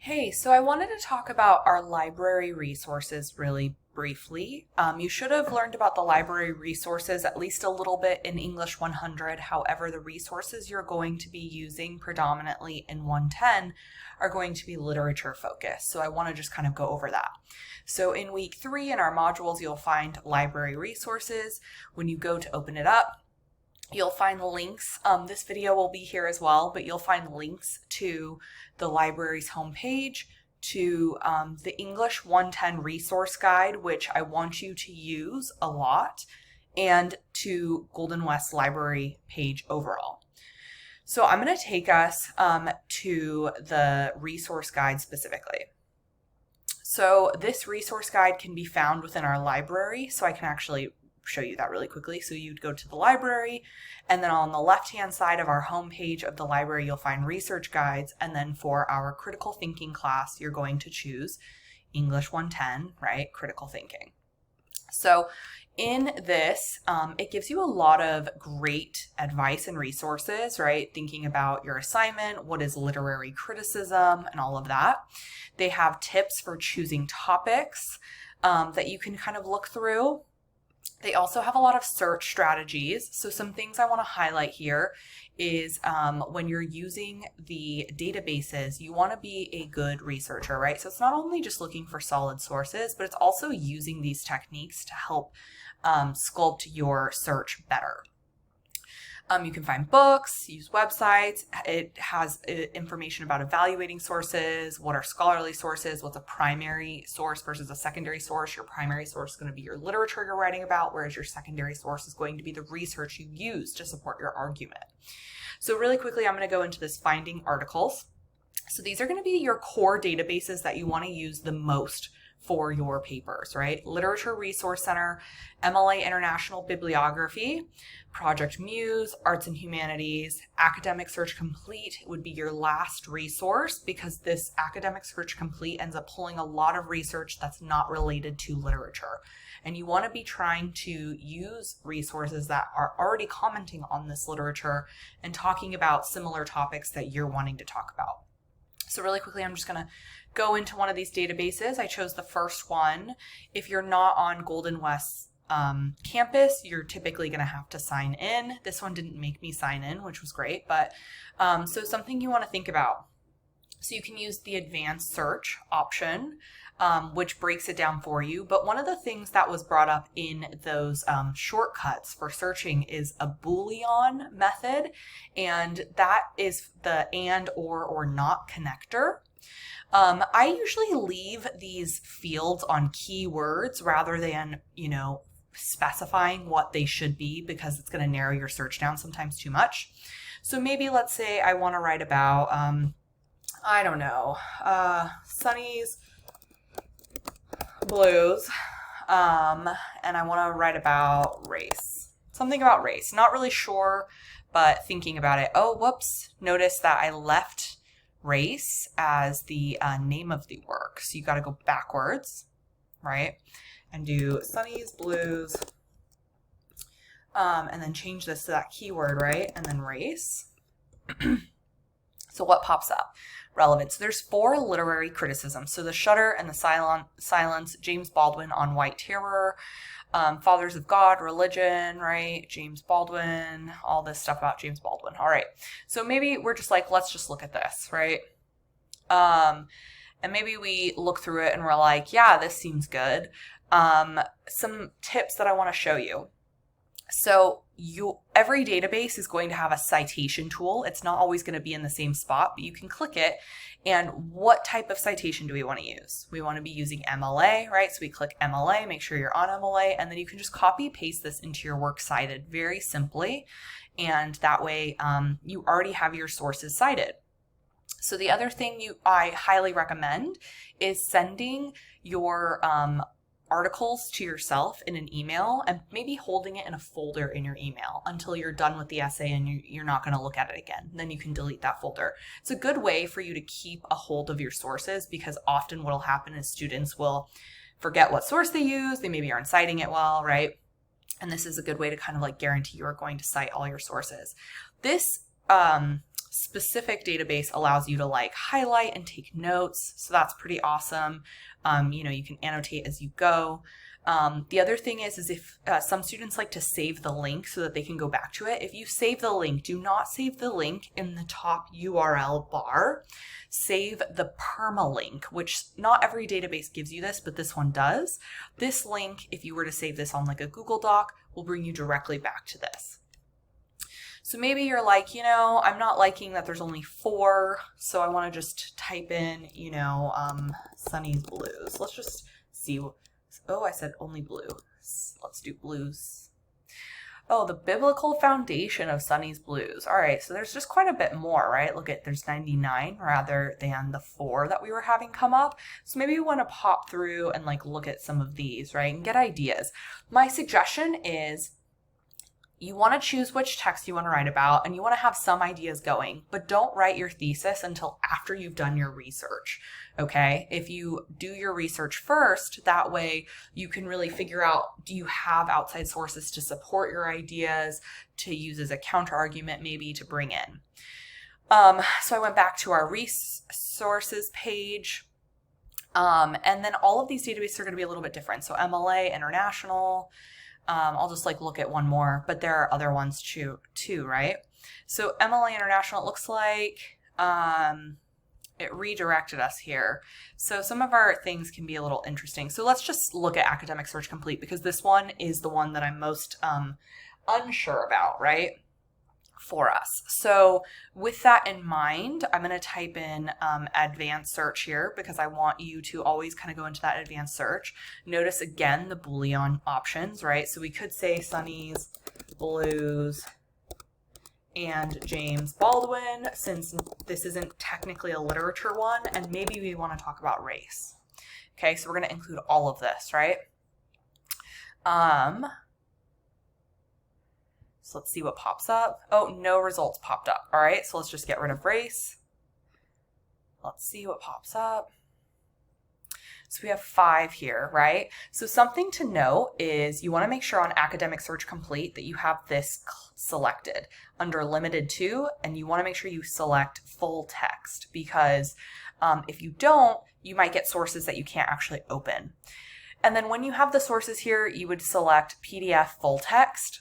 Hey, so I wanted to talk about our library resources really briefly. You should have learned about the library resources at least a little bit in English 100. However, the resources you're going to be using predominantly in 110 are going to be literature focused. So I want to just kind of go over that. So in week 3 in our modules, you'll find library resources. When you go to open it up, you'll find links. This video will be here as well, but you'll find links to the library's homepage, to the English 110 resource guide, which I want you to use a lot, and to Golden West Library page overall. So I'm going to take us to the resource guide specifically. So this resource guide can be found within our library, so I can actually show you that really quickly. So you'd go to the library, and then on the left-hand side of our homepage of the library, you'll find research guides. And then for our critical thinking class, you're going to choose English 110, right? Critical thinking. So in this, it gives you a lot of great advice and resources, right? Thinking about your assignment, what is literary criticism, and all of that. They have tips for choosing topics that you can kind of look through. They also have a lot of search strategies. So some things I want to highlight here is when you're using the databases, you want to be a good researcher, right? So it's not only just looking for solid sources, but it's also using these techniques to help sculpt your search better. You can find books, use websites. It has information about evaluating sources, what are scholarly sources, what's a primary source versus a secondary source. Your primary source is going to be your literature you're writing about, whereas your secondary source is going to be the research you use to support your argument. So really quickly, I'm going to go into this finding articles. So these are going to be your core databases that you want to use the most for your papers, right? Literature Resource Center, MLA International Bibliography, Project Muse, Arts and Humanities, Academic Search Complete would be your last resource, because this Academic Search Complete ends up pulling a lot of research that's not related to literature. And you want to be trying to use resources that are already commenting on this literature and talking about similar topics that you're wanting to talk about. So really quickly, I'm just going to go into one of these databases. I chose the first one. If you're not on Golden West campus, you're typically going to have to sign in. This one didn't make me sign in, which was great, but so something you want to think about. So you can use the advanced search option, which breaks it down for you. But one of the things that was brought up in those shortcuts for searching is a Boolean method, and that is the and, or not connector. I usually leave these fields on keywords rather than, specifying what they should be, because it's going to narrow your search down sometimes too much. So maybe let's say I want to write about, I don't know, Sunny's Blues, and I want to write about race. Something about race. Not really sure, but thinking about it. Oh, whoops. Notice that I left race as the name of the work. So you got to go backwards, right? And do Sunny's Blues, and then change this to that keyword, right? And then race. So what pops up? Relevant. So there's 4 literary criticisms. So The Shudder and the Silence, James Baldwin on White Terror, Fathers of God, Religion, right? James Baldwin, all this stuff about James Baldwin. All right. So maybe we're just like, let's just look at this, right? And maybe we look through it and we're like, yeah, this seems good. Some tips that I want to show you. So every database is going to have a citation tool. It's not always going to be in the same spot, but you can click it. And what type of citation do we want to use? We want to be using MLA, right? So we click MLA, make sure you're on MLA, and then you can just copy paste this into your works cited very simply. And that way you already have your sources cited. So the other thing I highly recommend is sending your articles to yourself in an email, and maybe holding it in a folder in your email until you're done with the essay and you're not going to look at it again. Then you can delete that folder. It's a good way for you to keep a hold of your sources, because often what will happen is students will forget what source they use. They maybe aren't citing it well, right? And this is a good way to kind of like guarantee you are going to cite all your sources. This specific database allows you to like highlight and take notes. So that's pretty awesome. You can annotate as you go. The other thing is if some students like to save the link so that they can go back to it. If you save the link, do not save the link in the top URL bar. Save the permalink, which not every database gives you this, but this one does. This link, if you were to save this on like a Google Doc, will bring you directly back to this. So maybe you're like, I'm not liking that there's only 4, so I want to just type in, Sunny's Blues. Let's just see. Oh, I said only blue. Let's do blues. Oh, the biblical foundation of Sunny's Blues. All right, so there's just quite a bit more, right? Look at, there's 99 rather than the 4 that we were having come up. So maybe we want to pop through and like look at some of these, right? And get ideas. My suggestion is you want to choose which text you want to write about and you want to have some ideas going, but don't write your thesis until after you've done your research, okay? If you do your research first, that way you can really figure out, do you have outside sources to support your ideas, to use as a counter argument maybe to bring in. So I went back to our resources page, and then all of these databases are going to be a little bit different. So MLA, International, I'll just like look at one more, but there are other ones too, right? So MLA International, it looks like it redirected us here. So some of our things can be a little interesting. So let's just look at Academic Search Complete because this one is the one that I'm most unsure about, right? For us. So with that in mind, I'm going to type in advanced search here because I want you to always kind of go into that advanced search. Notice again the Boolean options, right? So we could say Sunny's Blues and James Baldwin, since this isn't technically a literature one, and maybe we want to talk about race. Okay, so we're going to include all of this, right? So let's see what pops up. Oh, no results popped up. All right, so let's just get rid of race. Let's see what pops up. So we have 5 here, right? So something to note is you want to make sure on Academic Search Complete that you have this selected under Limited To, and you want to make sure you select full text because if you don't, you might get sources that you can't actually open. And then when you have the sources here, you would select PDF full text.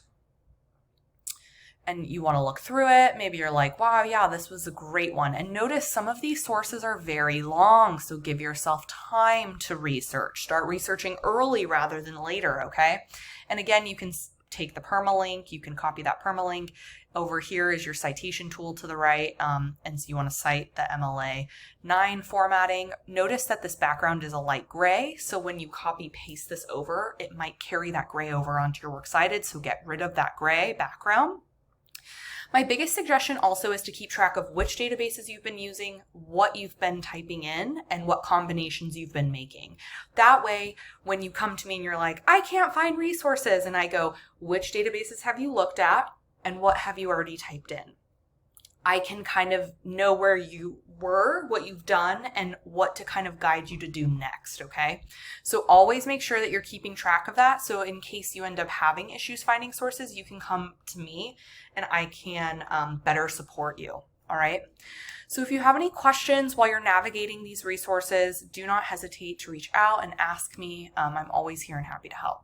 And you want to look through it. Maybe you're like, wow, yeah, this was a great one. And notice some of these sources are very long. So give yourself time to research. Start researching early rather than later, okay? And again, you can take the permalink. You can copy that permalink. Over here is your citation tool to the right. And so you want to cite the MLA 9 formatting. Notice that this background is a light gray. So when you copy paste this over, it might carry that gray over onto your Works Cited. So get rid of that gray background. My biggest suggestion also is to keep track of which databases you've been using, what you've been typing in, and what combinations you've been making. That way, when you come to me and you're like, I can't find resources, and I go, which databases have you looked at, and what have you already typed in? I can kind of know where you were, what you've done, and what to kind of guide you to do next, okay? So always make sure that you're keeping track of that. So in case you end up having issues finding sources, you can come to me and I can better support you, all right? So if you have any questions while you're navigating these resources, do not hesitate to reach out and ask me. I'm always here and happy to help.